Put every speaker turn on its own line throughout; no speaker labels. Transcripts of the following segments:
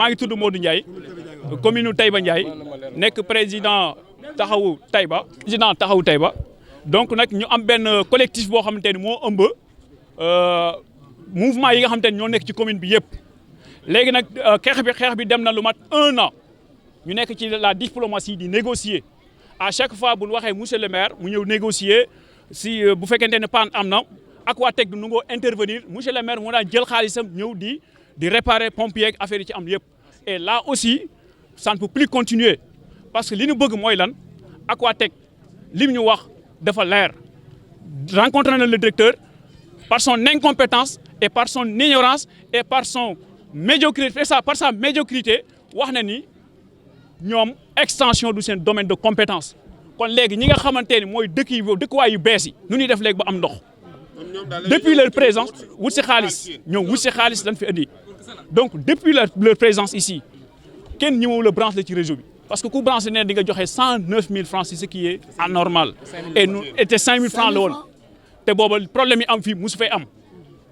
maa ngi tudd Modou Ndiaye commune Taïba Ndiaye nekk président taxawu Taïba donc nag ñu am benn collectif boo xamante ni moo ëmb mouvement yi nga xamante ni ñoo nekk ci commune bi yëpp léegi nag xeex bi dem na lu mat 1 an ñu nekk ci la diplomatie di négocier à chaque fois bu ñu waxee monsieur le maire mu ñëw négocier si bu fekkente ne panne am na Aquatech du nangoo intervenir monsieur le maire moo daan jël xaalisam ñëw di réparer pompier ak affaire yi ci am yëpp et là aussi ça ne peut plus continuer parce que li ñu bëgg mooy lan Aquatech li ñu wax dafa leer rencontré na le directeur par son incompétence et par son ignorance et par sa médiocrité wax na ni ñoom extension du seen domaine de compétence kon léegi ñi nga xamante ni mooy dëkkuwaay yu bees yi nu ñuy def léegi ba am ndox depuis leur présence wut si xaalis ñoom wut si xaalis dañ fi indi donc depuis leur présence ici kenn ñëwul la branche la ci réseau bi parce que ku branche ne di nga joxe 109 000 francs c'est ce qui est anormal et nous était 5 000 francs la woon te booba problème yi am fii musu fay am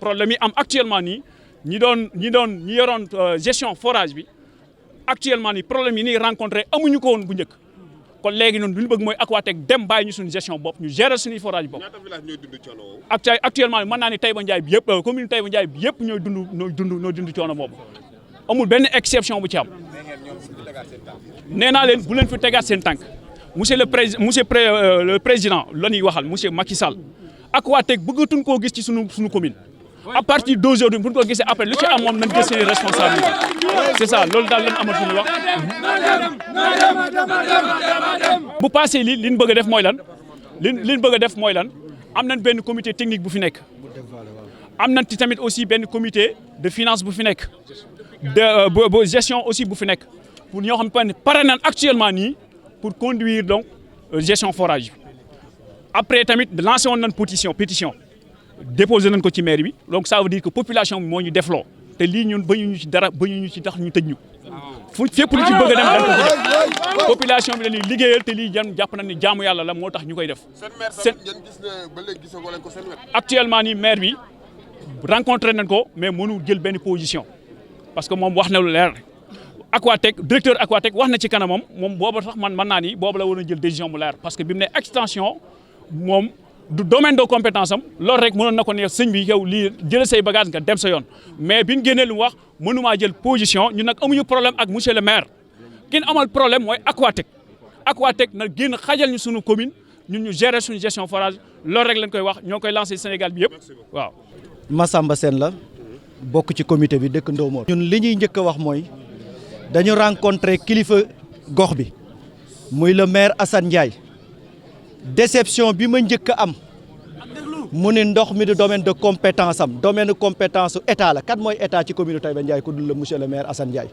problème yi am actuellement nii ñi yoroon gestion forage bi actuellement nii problème yi nii rencontré amuñu ko woon bu njëkk kon léegi noonu lu ñu bëgg mooy Aquatech dem bàyyi ñu suñu gestion bopp ñu gérer suñuy forage bopp.
ñaata village ñooy dund coono woowu.
actuellement mën naa ni Taïba Ndiaye bi yëpp commune Taïba Ndiaye bi yëpp ñooy dund coono boobu amul benn exception bu ci am. nee naa leen bu leen fi tegaat seen tànk monsieur le président la ñuy waxal monsieur Macky Sall Aquatech bëggatuñ koo gis ci suñu commune. à partir d'aujourd'hui bu ñu ko gisee après lu ci am moom nañ jël seen responsabilité c'est ça loolu daal lañ amal fu ñu wax. bu passé li ñu bëgg a def mooy lan li ñu bëgg a def mooy lan am nañ benn comité technique bu fi nekk am nañ ci tamit aussi benn comité de finance bu fi nekk de gestion aussi bu fi nekk pour ñoo xam ne pare nañ actuellement nii pour conduire donc gestion forage après tamit lancé woon nañ pétition déposé nañ ko ci maire bi donc ça veut dire que population bi moo ñu defloo te lii ñun bañuñu ci dara bañuñu ci tax ñu tëj ñu fépp lu ci bëgg a dem dañ ko def population bi dañuy liggéeyal te lii jàpp nañ ni jaamu yàlla la moo tax ñu koy def.
seen ngeen gis ne ba léegi gisagoo leen ko seen wet.
actuellement nii maire bi rencontré nañ ko mais mënu jël benn position parce que moom wax na lu leer Aquatech directeur Aquatech wax na ci kanamam moom booba sax man mën naa ni boobu la war a jël décision bu leer parce que bi mu ne extension moom. du domaine de compétence am loolu rek mënoon na ko ne sëñ bi yow lii jël say bagage nga dem sa yoon mais bi ñu génnee lu mu wax mënumaa jël position ñun nag amuñu problème ak monsieur le maire kin amal problème mooy Aquatech nag génn xajal ñu suñu commune ñun ñu gérer suñu gestion forage loolu rek lañ koy wax ñoo koy lancé Sénégal bi yëpp waaw.
Massamba Sène la bokk ci comité bi dëkk Ndomor. ñun li ñuy njëkk a wax mooy dañu rencontré kilifa gox bi muy le maire Assane Ndiaye. déception bi ma njëkk a am mu ne ndox mi du domaine de compétence am domaine de compétence su état la kat mooy état ci commune Taïba Ndiaye ku dul la monsieur le maire Assane Ndiaye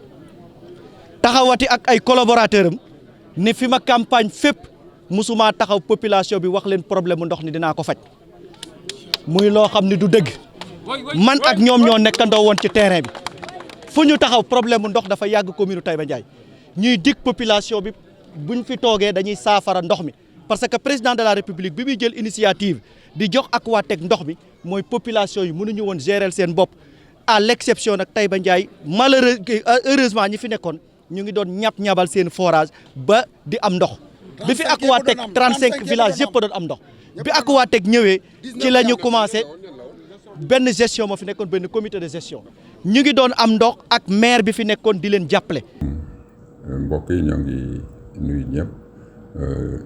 taxawati ak ay collaborateurs am ne fi ma campagne fépp musuma taxaw population bi wax leen problème mu ndox ni dinaa ko faj muy loo xam ne du dëgg man ak ñoom ñoo nekkandoo woon ci terrain bi fu ñu taxaw problème mu ndox dafa yàgg commune Taïba Ndiaye ñuy dig population bi buñ fi toogee dañuy saafara ndox mi. parce que président de la république bi muy jël initiative di jox Aquatech ndox mi mooy population yi mënuñu woon gérer seen bopp à l'exception nag Taïba Ndiaye heureusement ñi fi nekkoon ñu ngi doon ñabal seen forage ba di am ndox bi fi Aquatech 35 villages yëpp a doon am ndox bi Aquatech ñëwee ci la ñu commencé benn gestion moo fi nekkoon benn comité de gestion ñu ngi doon am ndox ak maire bi fi nekkoon di leen jàppale.
mbokk yi ñoo ngi nuyu ñëpp.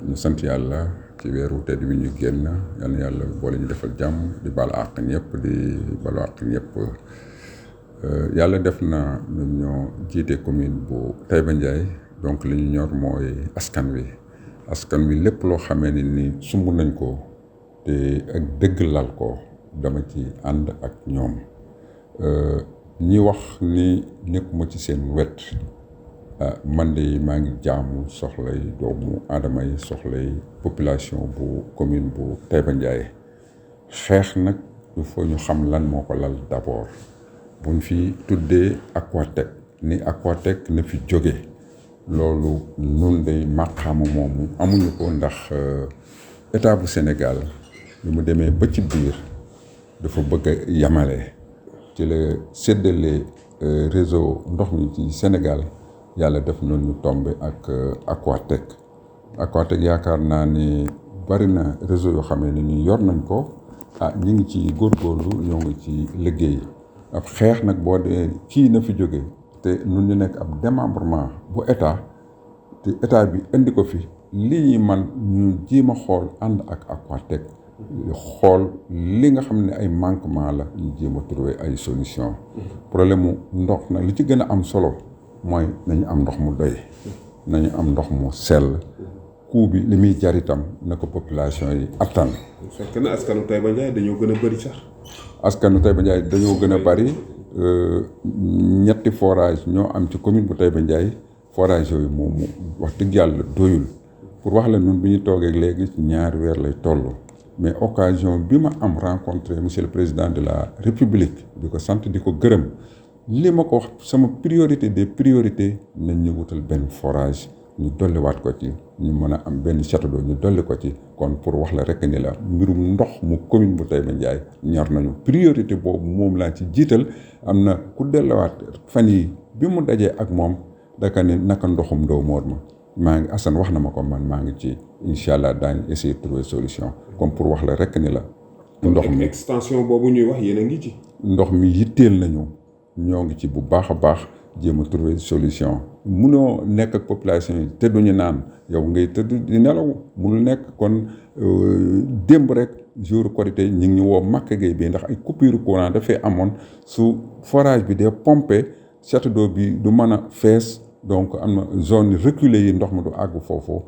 ñu sant yàlla ci weeru tedd bi ñu génn yal na yàlla boole ñu defal jàmm di baal àq ñëpp di balu àq ñëpp yàlla def na ñun ñoo jiite commune bu Taïba Ndiaye donc li ñu ñor mooy askan wi lépp loo xamee ni sumb nañ ko te ak dëgg lal ko dama ci ànd ak ñoom ñi wax ni nekkuma ci seen wet man de maa ngi jaamu soxlay doomu aadama yi soxlay population bu commune bu Taïba Ndiaye xeex nag il faut ñu xam lan moo ko lal d'abord buñ fi tuddee Aquatech ni Aquatech na fi jóge loolu nun day màqaama moomu amuñu ko ndax état bu Sénégal bi mu demee ba ci biir dafa bëgg a yamale ci la séddale réseau ndox mi ci Sénégal yàlla def na ñu tombé ak Aquatech yaakaar naa ni bari na réseau yoo xam ne ni yor nañ ko ñu ngi ci góorgóorlu ñoo ngi ci liggéey ab xeex nag boo dee kii na fi jóge te ñun ñu nekk ab démembrement bu état te état bi indi ko fi lii man ñu jéem a xool ànd ak Aquatech xool li nga xam ne ay manquement la ñu jéem a trouver ay solution problème mu ndox nag li ci gën a am solo mooy nañu am ndox mu doy nañu am ndox mu sell coût bi li muy jar itam na ko population yi attan.
fekk na askanu Taïba Ndiaye dañoo gën a bëri sax.
askanu Taïba Ndiaye dañoo gën a bëri 3 forage ñoo am ci commune bu Taïba Ndiaye forage yooyu moom wax dëgg yàlla doyul pour wax la ñun bi ñu toogee léegi ci 2 weer lay toll. mais occasion bi ma am rencontré monsieur le président de la république di ko sant di ko gërëm li ma ko wax sama priorité des priorités nañ ñu wutal benn forage ñu dolliwaat ko ci ñu mën a am benn château d'eau ñu dolli ko ci kon pour wax la rek ni la mbirum ndox mu commune bu Taïba Ndiaye ñor nañu priorité boobu moom laa ci jiital am na ku delluwaat fan yi bi mu dajee ak moom daka ne naka ndoxum Ndo Mor ma maa ngi Assane wax na ma ko man maa ngi ci incha allah daañu essayer de trouver solution comme pour wax la rek ni la.
ndox mi extension boobu ñuy wax yéen a ngi ci.
ndox mi yitteel nañu ñoo ngi ci bu baax a baax jéem a trouver solution munoo nekk ak population yi te duñu naan yow ngay tëdd di nelaw munul nekk kon démb rek jour Korité ñu ngi ñu woo Maka Gueye bi ndax ay coupure courant dafay amoon su forage bi dee pompé château d'eau bi du mën a fees. donc am na zone reculée yi ndox mi du àgg foofu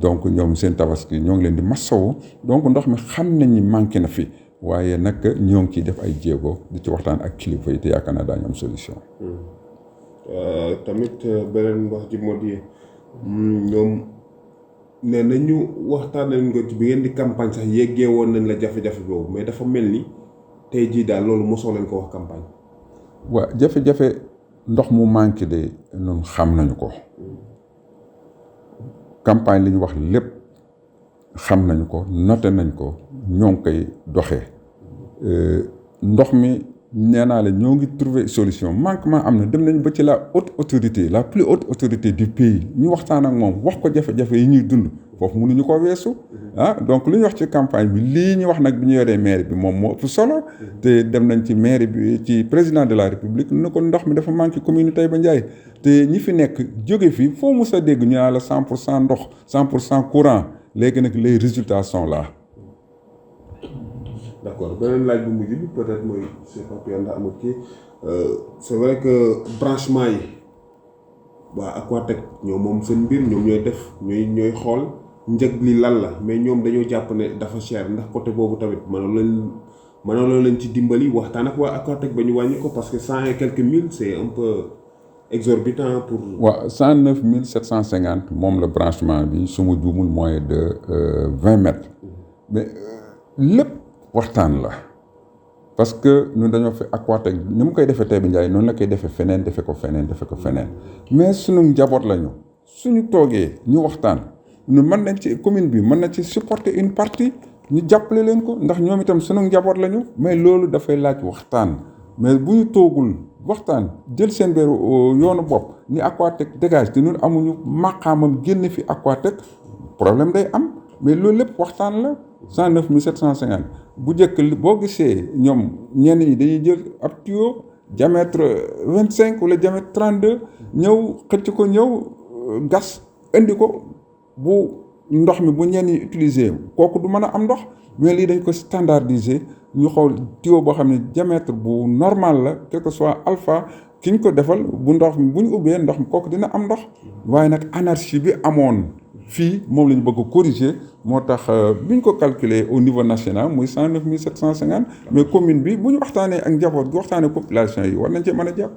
donc ñoom seen tabaski ñoo ngi leen di massawu donc ndox mi xam nañ ni manqué na fi waaye nag ñoo ngi ciy def ay jéego di ci waxtaan ak kilifa yi te yaakaar naa daañu am solution.
tamit beneen wax ji moo di ñoom nee nañu waxtaan nañ ko ci bi ngeen di campagne sax yeggee woon nañ la jafe-jafe boobu mais dafa mel ni tey jii daal loolu mosoo leen ko wax campagne.
waaw jafe-jafe. ndox mu manqué de ñun xam nañu ko campagne li ñu wax lépp xam nañu ko noté nañ ko ñoo ngi koy doxee ndox mi nee naa la ñoo ngi trouver solution manquement am na dem nañ ba ci la haute autorité la plus haute autorité du pays ñu waxtaan ak moom wax ko jafe-jafe yi ñuy dund foofu mënuñu ko weesu donc lu ñu wax ci campagne bi lii ñu wax nag bi ñu yoree maire bi moom moo ëpp solo te dem nañ ci maire bi ci président de la république ne ko ndox mi dafa manqué commune Taïba Ndiaye te ñi fi nekk jóge fi foo mos a dégg ñu naan la 100% ndox 100% courant léegi nag les résultats sont là.
d'accord beneen laaj bu mujj bi peut-être mooy c'est pas ndax amul kii c'est vrai que branchement yi waa Aquatech ñoom moom seen mbir ñoom ñooy def ñooy xool njëg li lan la mais ñoom dañoo jàpp ne dafa cher ndax côté boobu tamit mënoo leen ci dimbali waxtaan ak waa Aquatech ba ñu wàññi ko parce que 100 et quelques mille c'est un peu exorbitant pour.
waaw 109 750 moom la branchement bi su ma juumul moins de 20 mètres mais lépp. waxtaan la parce que ñun dañoo fi Aquatech ni mu koy defee Taïba Ndiaye noonu la koy defee feneen defe ko feneen mais suñu njaboot lañu suñu toogee ñu waxtaan ñu mën nañ ci commune bi mën na ci supporter une partie ñu jàppale leen ko ndax ñoom itam suñu njaboot lañu mais loolu dafay laaj waxtaan mais bu ñu toogul waxtaan jël seen beru yoonu bopp ni Aquatech dégage te ñun amuñu maqaamam génn fi Aquatech problème day am mais loolu lépp waxtaan la 109 750 bu njëkk boo gisee ñoom ñenn ñi dañuy jël ab tuyau diamètre 25 wala diamètre 32 ñëw xëcc ko ñëw gas indi ko bu ndox mi bu ñenn ñi utiliser kooku du mën a am ndox mais lii dañ ko standardiser ñu xool tuyau boo xam ne diamètre bu normal la quel que soit alpha ki ñu ko defal bu ndox mi bu ñu ubbee ndox mi kooku dina am ndox waaye nag anarchie bi amoon fii moom la ñu bëgg a corriger moo tax bi ñu ko calculer au niveau national muy 109 750 mais commune bi bu ñu waxtaanee ak njaboot gi waxtaanee population yi war nañ cee mën a jàpp.